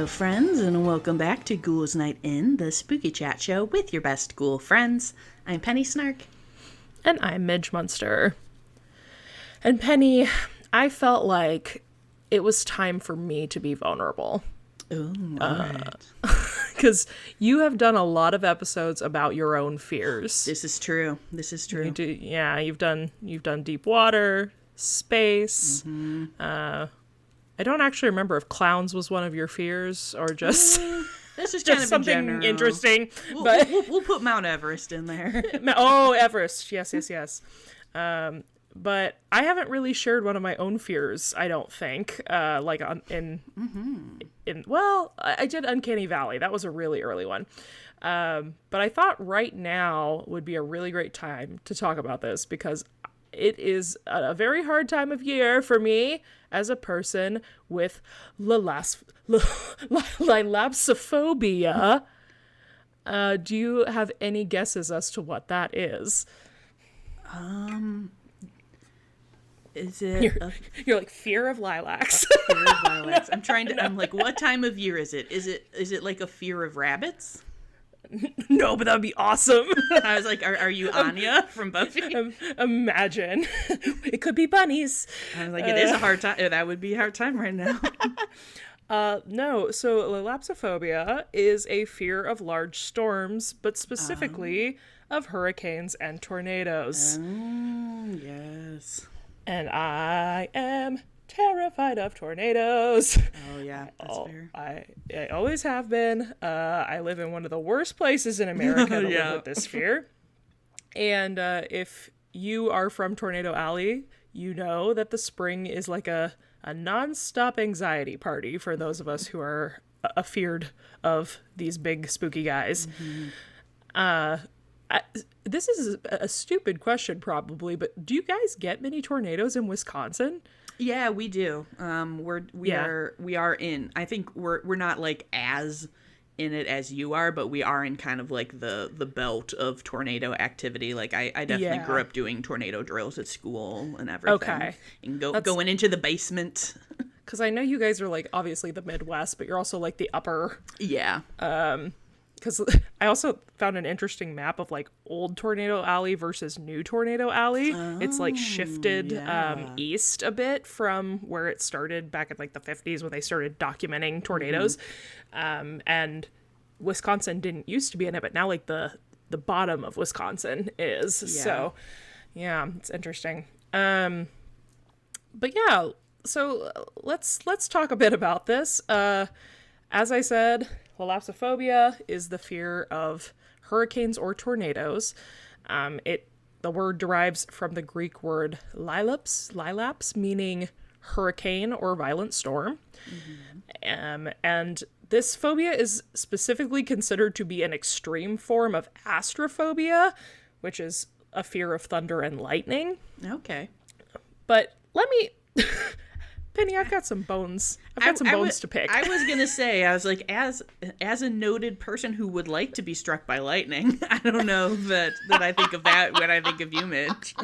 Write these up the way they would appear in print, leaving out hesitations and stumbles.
Hello, friends, and welcome back to Ghouls Night In, the spooky chat show with your best ghoul friends. I'm Penny Snark. And I'm Midge Munster. And Penny, I felt like it was time for me to be vulnerable. Ooh, all right. Because you have done a lot of episodes about your own fears. This is true. You've done deep water, space. Mm-hmm. I don't actually remember if clowns was one of your fears or just this is just something interesting. We'll put Mount Everest in there. Oh, Everest. Yes. But I haven't really shared one of my own fears, I don't think. I did Uncanny Valley. That was a really early one. But I thought right now would be a really great time to talk about this because it is a very hard time of year for me as a person with lilapsophobia. Do you have any guesses as to what that is? Is it... You're like, fear of lilacs. Fear of lilacs. I'm like, what time of year is it? Is it like a fear of rabbits? No, but that would be awesome. I was like, are you Anya from Buffy? Imagine. It could be bunnies. I was like, it is a hard time. That would be a hard time right now. No, so lilapsophobia is a fear of large storms, but specifically of hurricanes and tornadoes. Yes. And I am terrified of tornadoes. Oh yeah, that's fair. I always have been. I live in one of the worst places in America to live with this fear. And if you are from Tornado Alley, you know that the spring is like a non-stop anxiety party for those of us who are afeared of these big spooky guys. Mm-hmm. This is a stupid question probably, but do you guys get many tornadoes in Wisconsin? Yeah, we do. We are in. I think we're not like as in it as you are, but we are in kind of like the belt of tornado activity. Like I definitely grew up doing tornado drills at school and everything. Okay. And going into the basement. Because I know you guys are like obviously the Midwest, but you're also like the upper. Yeah. Because I also found an interesting map of like old Tornado Alley versus new Tornado Alley. It's like shifted east a bit from where it started back in like the 50s when they started documenting tornadoes. And Wisconsin didn't used to be in it, but now like the bottom of Wisconsin is. Yeah. So yeah, it's interesting. But yeah, so let's talk a bit about this. As I said, lilapsophobia is the fear of hurricanes or tornadoes. The word derives from the Greek word lilaps, meaning hurricane or violent storm. Mm-hmm. And this phobia is specifically considered to be an extreme form of astrophobia, which is a fear of thunder and lightning. Okay. But let me... Penny, I've got some bones. Bones to pick. I was gonna say, I was like, as a noted person who would like to be struck by lightning, I don't know that I think of that when I think of you, Midge.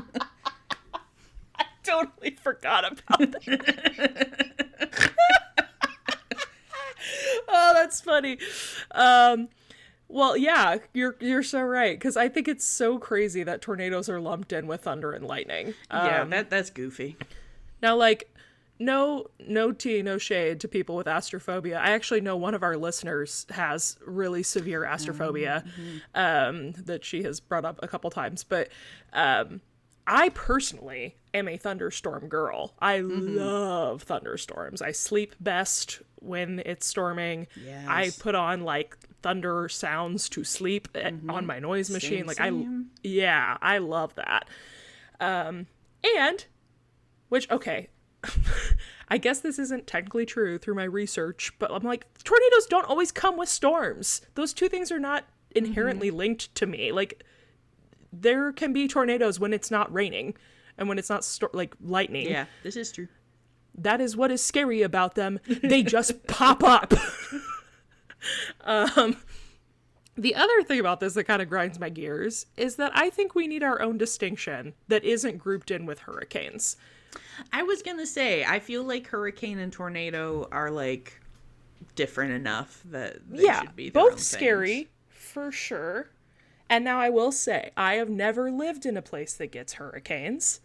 I totally forgot about that. Oh, that's funny. Well, yeah, you're so right, because I think it's so crazy that tornadoes are lumped in with thunder and lightning. That's goofy. Now, like. No tea, no shade to people with astrophobia. I actually know one of our listeners has really severe astrophobia that she has brought up a couple times. But I personally am a thunderstorm girl. I love thunderstorms. I sleep best when it's storming. Yes. I put on like thunder sounds to sleep on my noise machine. Same. I love that. I guess this isn't technically true through my research, but I'm like, tornadoes don't always come with storms. Those two things are not inherently linked to me. Like, there can be tornadoes when it's not raining and when it's not lightning. Yeah, this is true. That is what is scary about them. They just pop up. The other thing about this that kind of grinds my gears is that I think we need our own distinction that isn't grouped in with hurricanes. I was going to say, I feel like hurricane and tornado are like different enough that they should be their own both scary things. for sure. And now I will say, I have never lived in a place that gets hurricanes,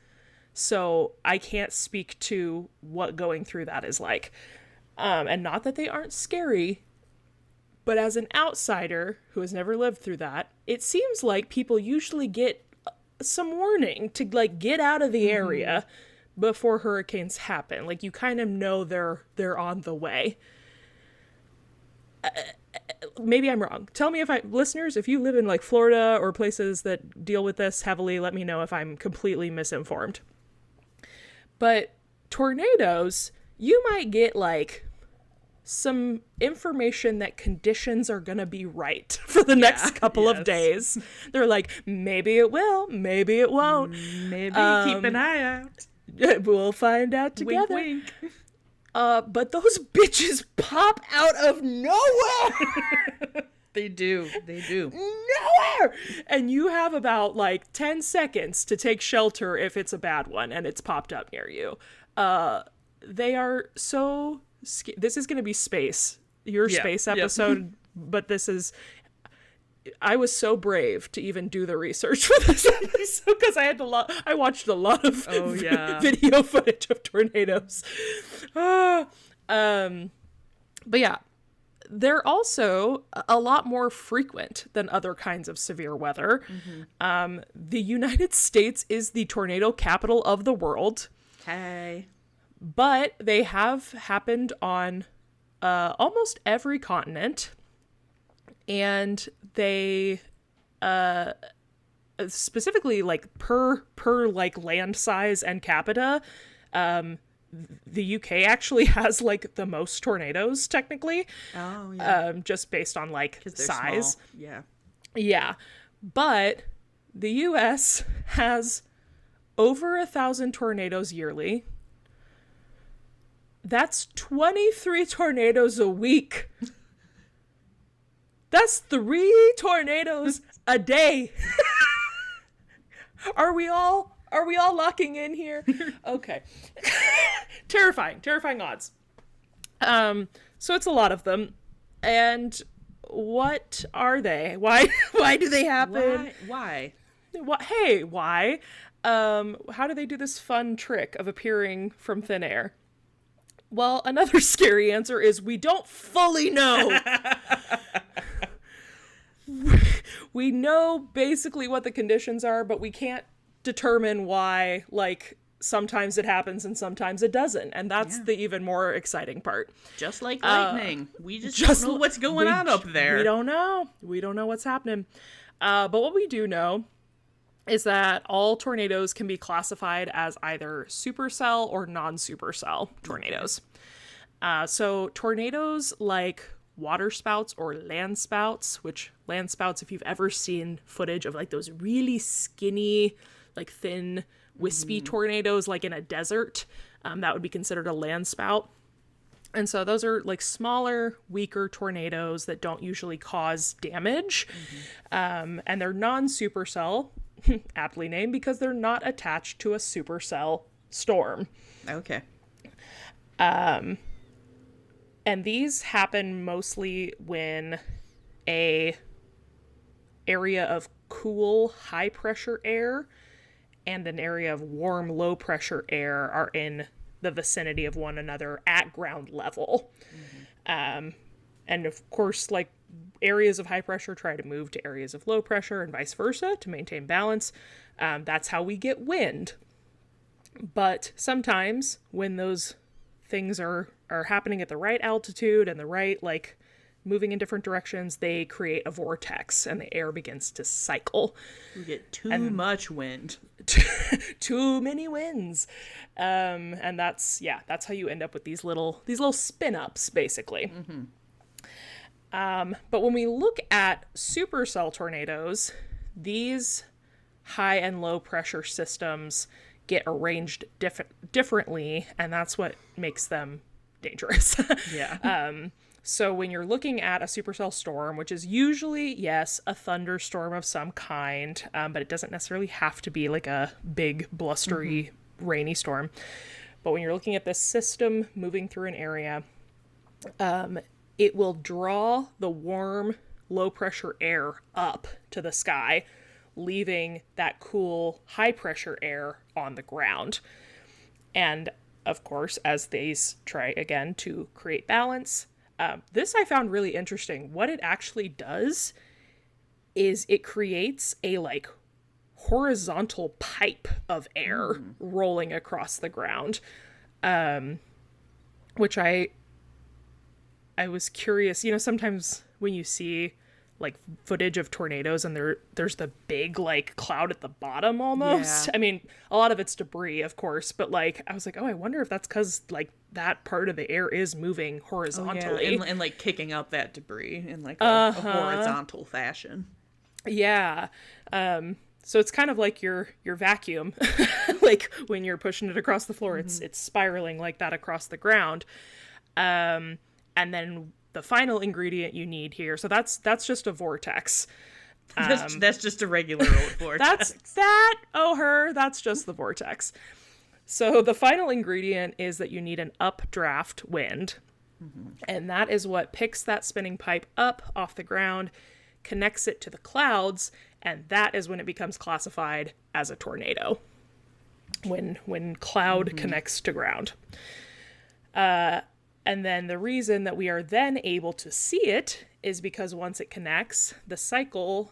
so I can't speak to what going through that is like. And not that they aren't scary, but as an outsider who has never lived through that, it seems like people usually get some warning to like get out of the area before hurricanes happen. Like you kind of know they're on the way. Maybe I'm wrong. Tell me listeners, if you live in like Florida or places that deal with this heavily, let me know if I'm completely misinformed. But tornadoes, you might get like some information that conditions are going to be right for the next couple of days. They're like, maybe it will, maybe it won't. Maybe keep an eye out. We'll find out together. Wink, wink. But those bitches pop out of nowhere. They do. Nowhere! And you have about like 10 seconds to take shelter if it's a bad one and it's popped up near you. They are so... This is going to be space. Your space episode, but this is... I was so brave to even do the research for this episode because I watched a lot of video footage of tornadoes. But yeah, they're also a lot more frequent than other kinds of severe weather. The United States is the tornado capital of the world. Hey. But they have happened on almost every continent. And they specifically like per like land size and capita, the UK actually has like the most tornadoes technically. Oh yeah. Just based on like size. Small. Yeah. But the US has over 1,000 tornadoes yearly. That's 23 tornadoes a week. That's 3 tornadoes a day. Are we all locking in here? Okay. Terrifying odds. So it's a lot of them. And what are they? Why do they happen? Why? Hey, why? How do they do this fun trick of appearing from thin air? Well, another scary answer is we don't fully know. We know basically what the conditions are, but we can't determine why, like, sometimes it happens and sometimes it doesn't. And that's the even more exciting part. Just like lightning. We just don't know what's going on up there. We don't know. We don't know what's happening. But what we do know is that all tornadoes can be classified as either supercell or non-supercell tornadoes. So tornadoes like water spouts or land spouts, which land spouts, if you've ever seen footage of like those really skinny, like thin, wispy tornadoes, like in a desert, that would be considered a land spout. And so those are like smaller, weaker tornadoes that don't usually cause damage. And they're non-supercell, aptly named because they're not attached to a supercell storm. Okay. And these happen mostly when a area of cool, high pressure air and an area of warm, low pressure air are in the vicinity of one another at ground level. And of course, like areas of high pressure try to move to areas of low pressure and vice versa to maintain balance. That's how we get wind. But sometimes when those things are happening at the right altitude and the right, like, moving in different directions, they create a vortex and the air begins to cycle. We get too much wind. Too many winds. And that's how you end up with these little spin-ups, basically. But when we look at supercell tornadoes, these high and low pressure systems get arranged differently, and that's what makes them dangerous. So when you're looking at a supercell storm, which is usually, yes, a thunderstorm of some kind, but it doesn't necessarily have to be like a big, blustery, rainy storm. But when you're looking at this system moving through an area, it will draw the warm, low-pressure air up to the sky, leaving that cool, high-pressure air on the ground. And, of course, as these try again to create balance, this I found really interesting. What it actually does is it creates a, like, horizontal pipe of air rolling across the ground, which I was curious. You know, sometimes when you see like footage of tornadoes and there's the big like cloud at the bottom almost. I mean, a lot of it's debris, of course, but like I was like, oh, I wonder if that's because like that part of the air is moving horizontally and like kicking up that debris in like a horizontal fashion. Yeah. So it's kind of like your vacuum, like when you're pushing it across the floor, it's spiraling like that across the ground. And then the final ingredient you need here, so that's just a vortex. That's just a regular old vortex. That's just the vortex. So the final ingredient is that you need an updraft wind. And that is what picks that spinning pipe up off the ground, connects it to the clouds, and that is when it becomes classified as a tornado. When cloud connects to ground. And then the reason that we are then able to see it is because once it connects, the cycle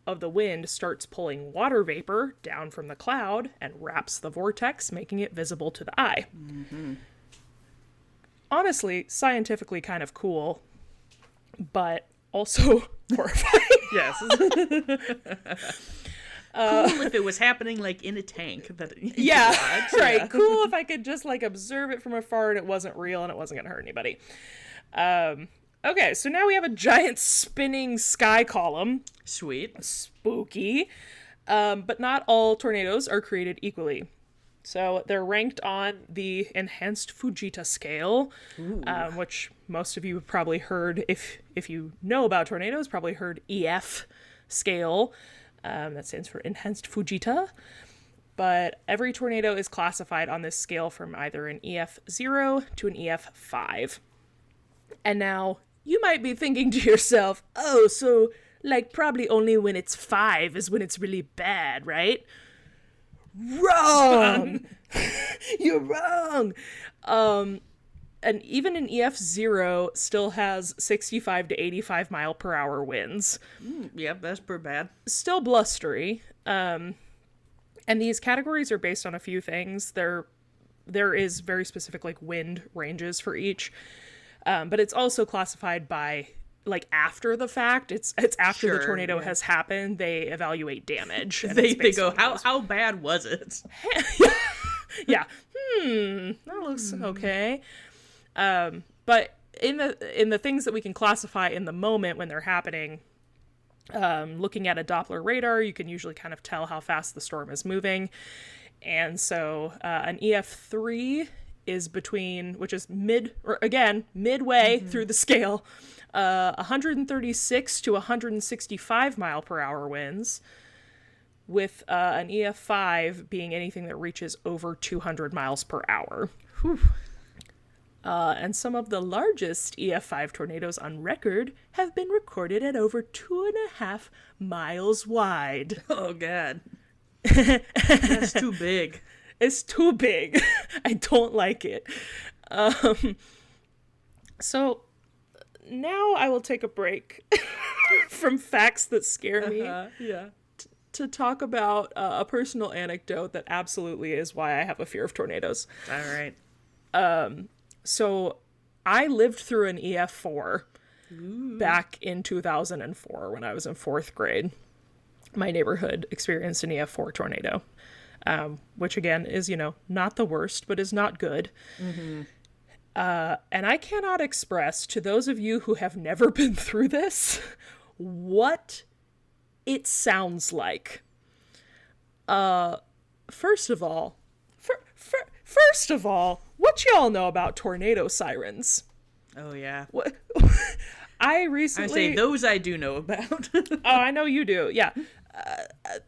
of the wind starts pulling water vapor down from the cloud and wraps the vortex, making it visible to the eye. Honestly, scientifically kind of cool, but also horrifying. Yes. Cool if it was happening like in a tank. Right. Yeah. Cool if I could just like observe it from afar and it wasn't real and it wasn't gonna hurt anybody. Okay, so now we have a giant spinning sky column. Sweet. Spooky. But not all tornadoes are created equally. So they're ranked on the enhanced Fujita scale, which most of you have probably heard, if you know about tornadoes, probably heard EF scale. That stands for Enhanced Fujita. But every tornado is classified on this scale from either an EF0 to an EF5. And now you might be thinking to yourself, oh, so like probably only when it's 5 is when it's really bad, right? Wrong! You're wrong! And even an EF0 still has 65 to 85 mile per hour winds. Yep, that's pretty bad. Still blustery. And these categories are based on a few things. There is very specific like wind ranges for each. But it's also classified by like after the fact. It's after the tornado has happened. They evaluate damage. And they go, how bad was it? Yeah. That looks okay. But in the things that we can classify in the moment when they're happening, looking at a Doppler radar, you can usually kind of tell how fast the storm is moving. And so an EF3 is between, which is midway through the scale, 136 to 165 mile per hour winds, with an EF5 being anything that reaches over 200 miles per hour. Whew. And some of the largest EF5 tornadoes on record have been recorded at over 2.5 miles wide. Oh, God. That's too big. It's too big. I don't like it. So now I will take a break from facts that scare me. To talk about a personal anecdote that absolutely is why I have a fear of tornadoes. All right. So I lived through an EF4 back in 2004 when I was in 4th grade. My neighborhood experienced an EF4 tornado, which again is, not the worst, but is not good. And I cannot express to those of you who have never been through this what it sounds like. First of all, what y'all know about tornado sirens? Oh, yeah. I recently... I say those I do know about. Oh, I know you do, yeah.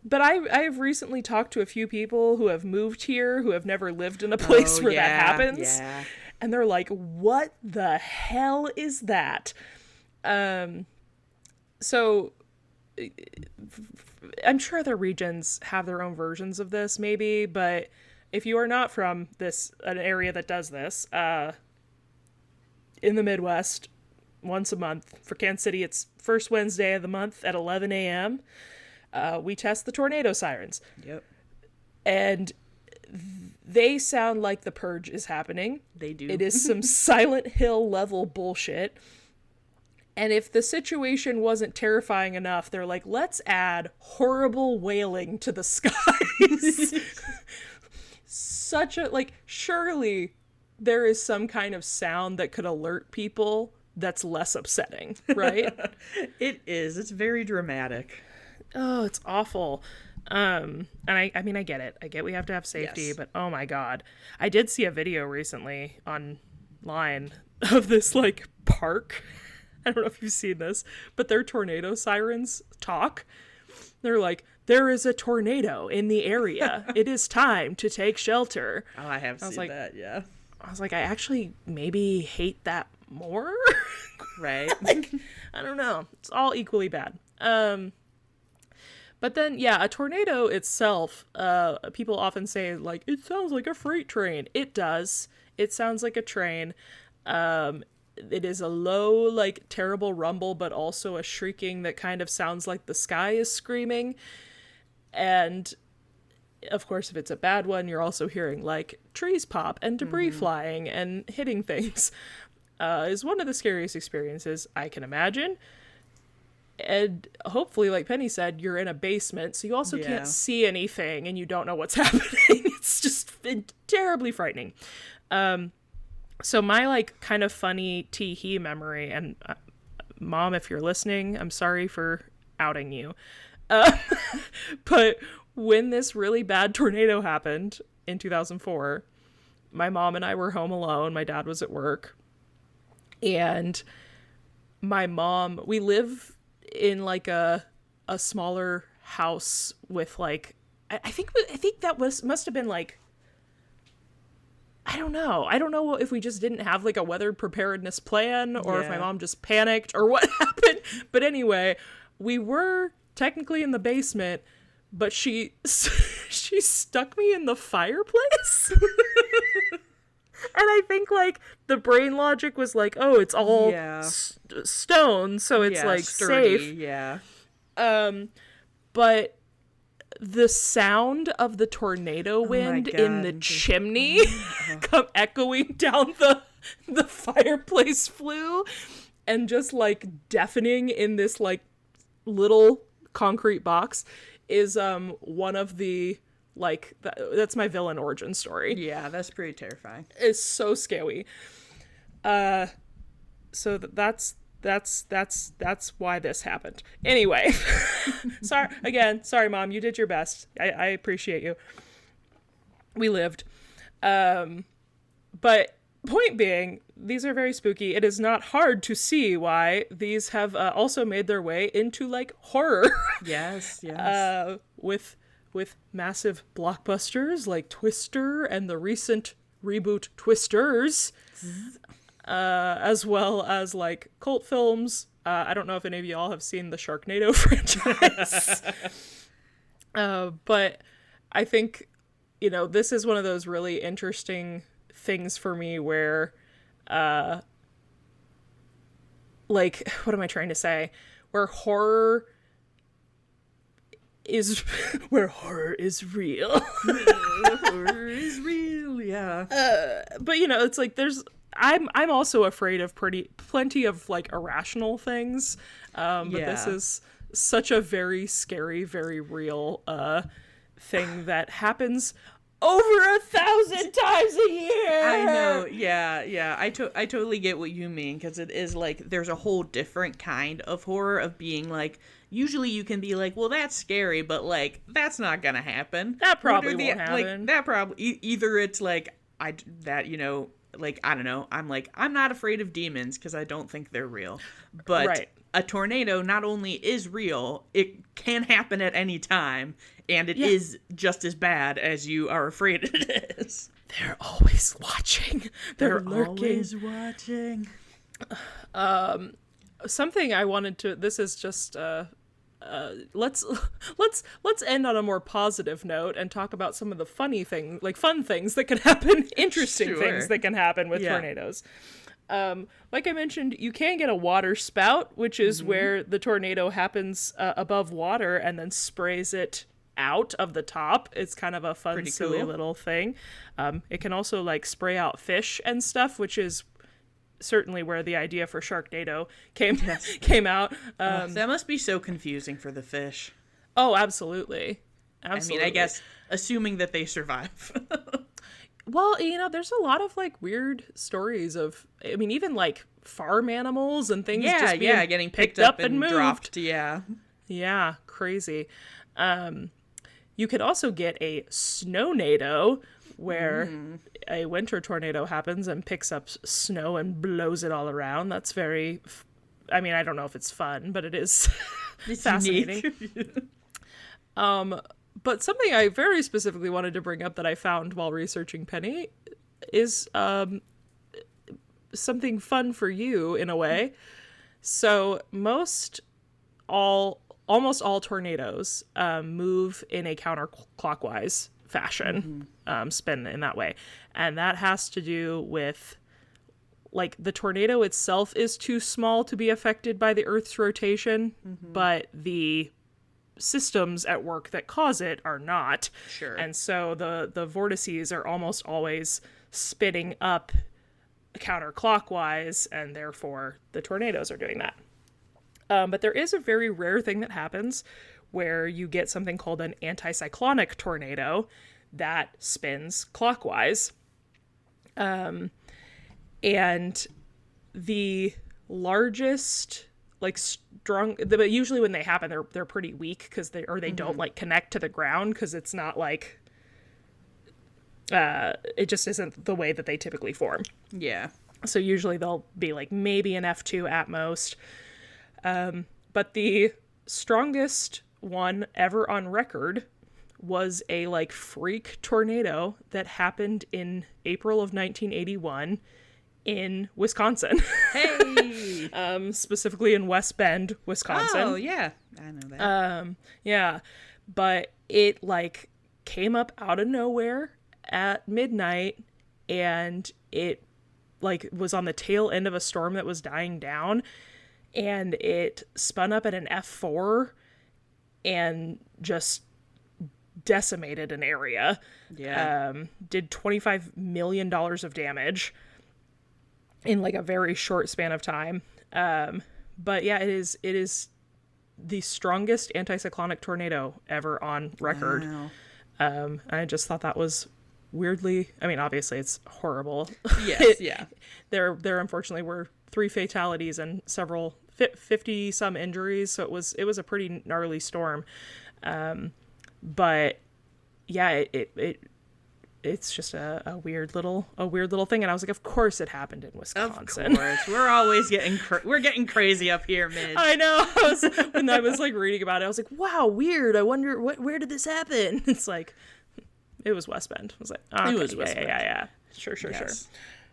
But I have recently talked to a few people who have moved here, who have never lived in a place where that happens. Yeah. And they're like, what the hell is that? So I'm sure other regions have their own versions of this, maybe, but if you are not from an area that does this, in the Midwest, once a month, for Kansas City, it's first Wednesday of the month at 11 a.m., we test the tornado sirens. Yep. And they sound like the purge is happening. They do. It is some Silent Hill level bullshit. And if the situation wasn't terrifying enough, they're like, let's add horrible wailing to the skies. Surely there is some kind of sound that could alert people that's less upsetting, right? It is. It's very dramatic. Oh, it's awful. And I mean, I get it. I get we have to have safety, Yes. but oh my God. I did see a video recently online of this, like, park. I don't know if you've seen this, but their tornado sirens talk. They're like, there is a tornado in the area. It is time to take shelter. Oh, I have seen that, yeah. I was like, I actually maybe hate that more. Right. Like, I don't know. It's all equally bad. But then, yeah, a tornado itself, people often say, like, it sounds like a freight train. It does. It sounds like a train. It is a low, like, terrible rumble, but also a shrieking that kind of sounds like the sky is screaming. And, of course, if it's a bad one, you're also hearing, like, trees pop and debris flying and hitting things. Is one of the scariest experiences I can imagine. And hopefully, like Penny said, you're in a basement, so you also can't see anything and you don't know what's happening. It's just terribly frightening. So my, like, kind of funny tee-hee memory, and Mom, if you're listening, I'm sorry for outing you. But when this really bad tornado happened in 2004, my mom and I were home alone. My dad was at work. And my mom, we live in, like, a smaller house with, like, I think that must have been, like, I don't know if we just didn't have, like, a weather preparedness plan, or if my mom just panicked or what happened. But anyway, we were technically in the basement, but she stuck me in the fireplace. And I think, like, the brain logic was like, oh, it's all stone, so it's, like, sturdy, safe. Yeah. But the sound of the tornado wind in the chimney come echoing down the fireplace flue and just, like, deafening in this, like, little concrete box is one of the, like, that's my villain origin story. Yeah, that's pretty terrifying. It's so scary. So that's why this happened. Anyway, sorry, Mom, you did your best. I appreciate you. We lived. But point being, these are very spooky. It is not hard to see why these have also made their way into, like, horror. Yes. With massive blockbusters like Twister and the recent reboot Twisters, as well as, like, cult films. I don't know if any of y'all have seen the Sharknado franchise. But I think, you know, this is one of those really interesting things for me where, like, what am I trying to say? Where horror is real. Horror is real, yeah. But, you know, it's like I'm also afraid of plenty of, like, irrational things. But this is such a very scary, very real thing that happens over 1,000 times a year. I know. Yeah. I totally get what you mean, because it is, like, there's a whole different kind of horror of being, like, usually you can be like, well, that's scary, but, like, that's not gonna happen. That probably won't happen. Like, that probably either it's like you know, like, I don't know. I'm like, I'm not afraid of demons because I don't think they're real. But a tornado not only is real, it can happen at any time, and it is just as bad as you are afraid it is. They're always watching. They're lurking. Always watching. Something I wanted to. This is just. Let's end on a more positive note and talk about some of the fun things that can happen, interesting things that can happen with tornadoes. Like I mentioned, you can get a water spout, which is where the tornado happens above water and then sprays it out of the top. It's kind of a fun, pretty silly cool little thing. It can also like spray out fish and stuff, which is certainly where the idea for Sharknado came out. That must be so confusing for the fish. Oh, absolutely. I mean, I guess assuming that they survive. Well, there's a lot of like weird stories of, I mean, even like farm animals and things just being getting picked up and moved. Dropped. Yeah, crazy. You could also get a snownado, where a winter tornado happens and picks up snow and blows it all around. That's very, I mean, I don't know if it's fun, but it is fascinating. But something I very specifically wanted to bring up that I found while researching Penny is something fun for you in a way. So almost all tornadoes move in a counterclockwise fashion, spin in that way. And that has to do with, like, the tornado itself is too small to be affected by the Earth's rotation, but the systems at work that cause it are not. Sure. And so the vortices are almost always spinning up counterclockwise, and therefore the tornadoes are doing that. But there is a very rare thing that happens where you get something called an anticyclonic tornado that spins clockwise. And the largest, like, but usually when they happen, they're pretty weak because they don't like connect to the ground, because it's not like it just isn't the way that they typically form. Yeah. So usually they'll be like maybe an F2 at most. But the strongest one ever on record was a like freak tornado that happened in April of 1981 in Wisconsin. Hey! Specifically in West Bend, Wisconsin. Oh, yeah. I know that. Yeah. But it like came up out of nowhere at midnight, and it like was on the tail end of a storm that was dying down, and it spun up at an F4 and just decimated an area. Yeah. Did $25 million of damage in like a very short span of time. But yeah, it is the strongest anticyclonic tornado ever on record. Wow. I just thought that was weirdly, I mean, obviously it's horrible. Yes, yeah. There unfortunately were 3 fatalities and several 50 some injuries, so it was a pretty gnarly storm. But yeah, it's just a weird little thing, and I was like, of course it happened in Wisconsin. Of course, we're always getting crazy up here, Midge. I know. When I was like reading about it, I was like, wow, weird. I wonder where did this happen? It's like, it was West Bend. I was like, oh, okay, it was West Bend. Yeah. Sure.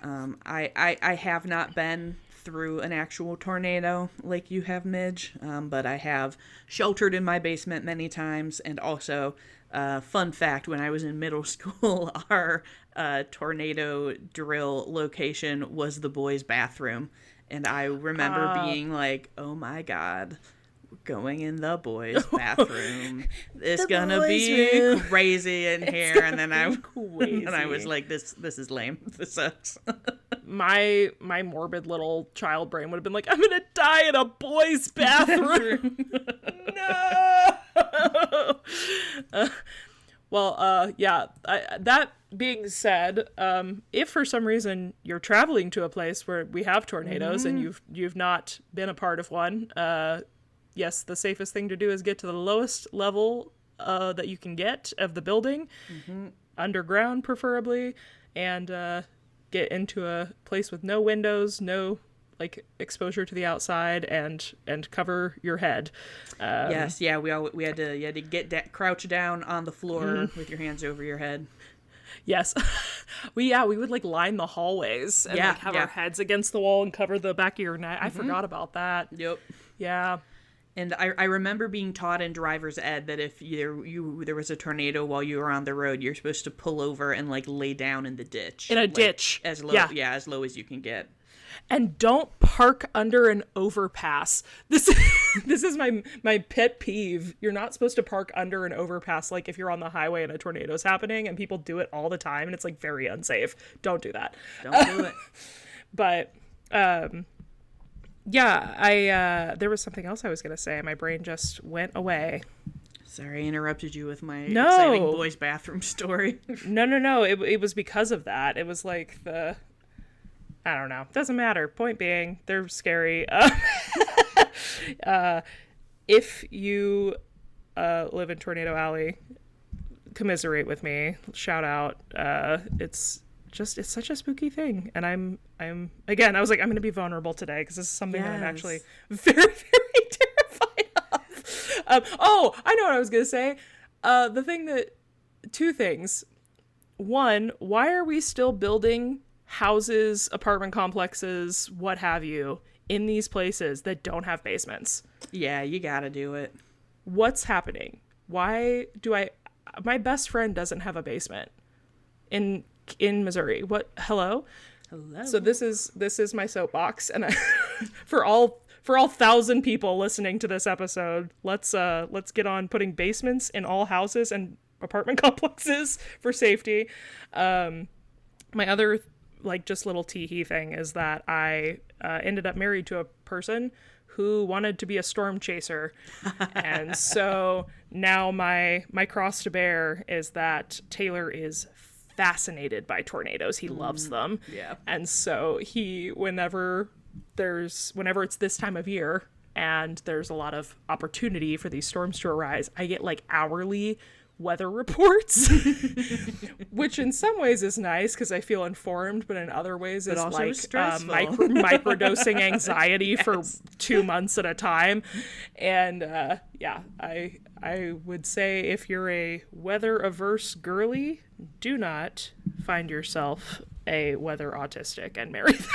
I have not been through an actual tornado like you have, Midge, but I have sheltered in my basement many times, and also, fun fact, when I was in middle school, our tornado drill location was the boys' bathroom, and I remember being like, oh my god, going in the boys' bathroom. It's gonna be crazy in here. And then I was like, this is lame. This sucks. My morbid little child brain would have been like, I'm gonna die in a boys' bathroom. No. That being said, if for some reason you're traveling to a place where we have tornadoes and you've not been a part of one, yes, the safest thing to do is get to the lowest level that you can get of the building, underground preferably, and get into a place with no windows, no like exposure to the outside, and cover your head. Yes, yeah, we had to crouch down on the floor with your hands over your head. Yes. We would like line the hallways and like have our heads against the wall and cover the back of your neck. I forgot about that. Yep. Yeah. And I remember being taught in driver's ed that if there was a tornado while you were on the road, you're supposed to pull over and like lay down in the ditch. In a ditch. As low, as low as you can get. And don't park under an overpass. This is my pet peeve. You're not supposed to park under an overpass, like if you're on the highway and a tornado's happening, and people do it all the time, and it's like very unsafe. Don't do that. Don't do it. But yeah, there was something else I was gonna say. My brain just went away. Sorry, I interrupted you with my exciting boys' bathroom story. No. It was because of that. It was like I don't know. Doesn't matter. Point being, they're scary. If you live in Tornado Alley, commiserate with me. Shout out. It's such a spooky thing, and I'm again. I was like, I'm going to be vulnerable today because this is something that I'm actually very, very terrified of. I know what I was going to say. Two things. One, why are we still building houses, apartment complexes, what have you, in these places that don't have basements? Yeah, you gotta do it. What's happening? Why do my best friend doesn't have a basement in Missouri. What? Hello? So this is my soapbox, and for all 1,000 people listening to this episode, let's get on putting basements in all houses and apartment complexes for safety. My other just little tee-hee thing is that I ended up married to a person who wanted to be a storm chaser. And so now my cross to bear is that Taylor is fascinated by tornadoes. He loves them. Yeah. And so whenever it's this time of year and there's a lot of opportunity for these storms to arise, I get hourly weather reports, which in some ways is nice because I feel informed, but in other ways is microdosing anxiety for 2 months at a time. And I would say if you're a weather averse girly, do not find yourself a weather autistic and marry them.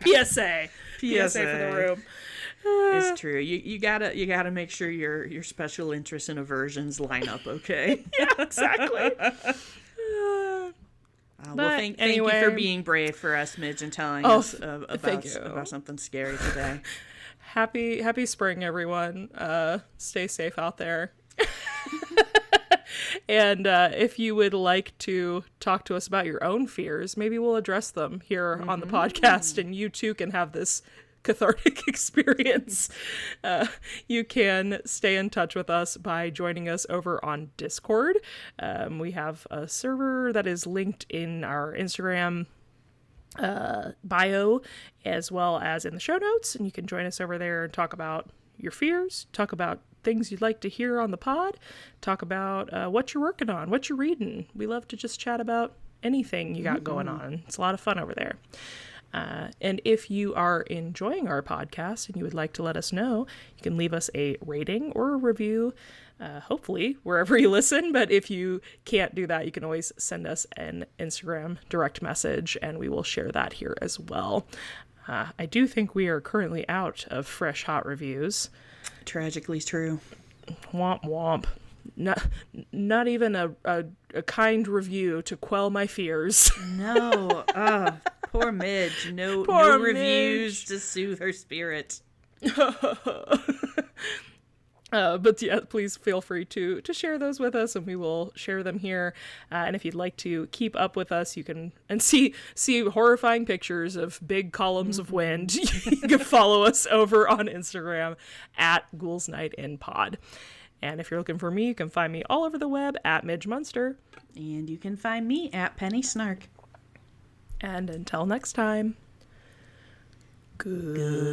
PSA for the room. It's true. You gotta make sure your special interests and aversions line up, okay? Yeah, exactly. Thank you for being brave for us, Midge, and telling us about something scary today. Happy spring, everyone. Stay safe out there. And if you would like to talk to us about your own fears, maybe we'll address them here on the podcast, and you too can have this cathartic experience. You can stay in touch with us by joining us over on Discord. We have a server that is linked in our Instagram bio as well as in the show notes, and you can join us over there and talk about your fears, talk about things you'd like to hear on the pod, talk about what you're working on, what you're reading. We love to just chat about anything you got going on. It's a lot of fun over there. And if you are enjoying our podcast and you would like to let us know, you can leave us a rating or a review, hopefully wherever you listen. But if you can't do that, you can always send us an Instagram direct message and we will share that here as well. I do think we are currently out of fresh, hot reviews. Tragically true. Womp womp. Not even a kind review to quell my fears. No. Poor Midge. No reviews to soothe her spirit. But yeah, please feel free to share those with us, and we will share them here. And if you'd like to keep up with us, you can see horrifying pictures of big columns of wind. You can follow us over on Instagram at Ghouls Night in Pod. And if you're looking for me, you can find me all over the web at Midge Munster. And you can find me at Penny Snark. And until next time, goodbye.